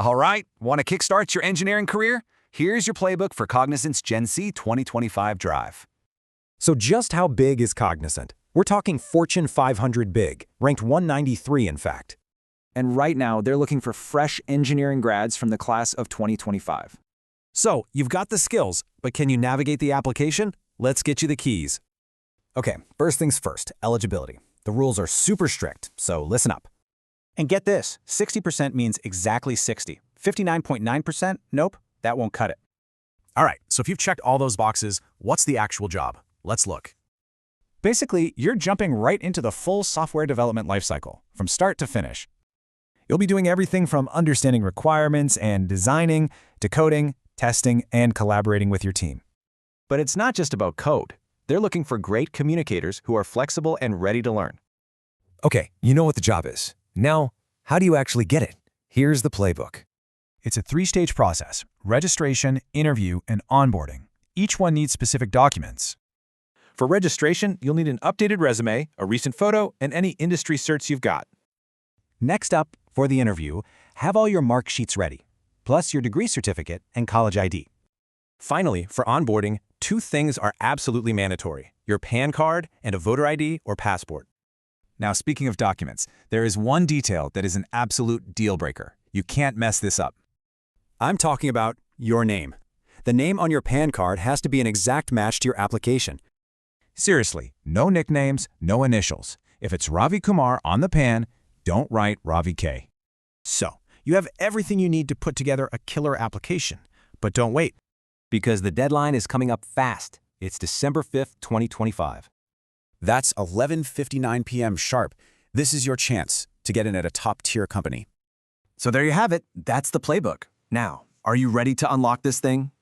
All right, want to kickstart your engineering career? Here's your playbook for Cognizant's GenC 2025 Drive. So just how big is Cognizant? We're talking Fortune 500 big, ranked 193 in fact. And right now, they're looking for fresh engineering grads from the class of 2025. So you've got the skills, but can you navigate the application? Let's get you the keys. Okay, first things first, eligibility. The rules are super strict, so listen up. And get this, 60% means exactly 60. 59.9%? Nope, that won't cut it. All right, so if you've checked all those boxes, what's the actual job? Let's look. Basically, you're jumping right into the full software development lifecycle, from start to finish. You'll be doing everything from understanding requirements and designing, to coding, testing, and collaborating with your team. But it's not just about code. They're looking for great communicators who are flexible and ready to learn. Okay, you know what the job is. Now, how do you actually get it? Here's the playbook. It's a three-stage process: registration, interview, and onboarding. Each one needs specific documents. For registration, you'll need an updated resume, a recent photo, and any industry certs you've got. Next up, for the interview, have all your mark sheets ready, plus your degree certificate and college ID. Finally, for onboarding, two things are absolutely mandatory: your PAN card and a voter ID or passport. Now, speaking of documents, there is one detail that is an absolute deal breaker. You can't mess this up. I'm talking about your name. The name on your PAN card has to be an exact match to your application. Seriously, no nicknames, no initials. If it's Ravi Kumar on the PAN, don't write Ravi K. So, you have everything you need to put together a killer application. But don't wait, Because the deadline is coming up fast. It's December 5th, 2025. That's 11:59 p.m. sharp. This is your chance to get in at a top-tier company. So there you have it. That's the playbook. Now, are you ready to unlock this thing?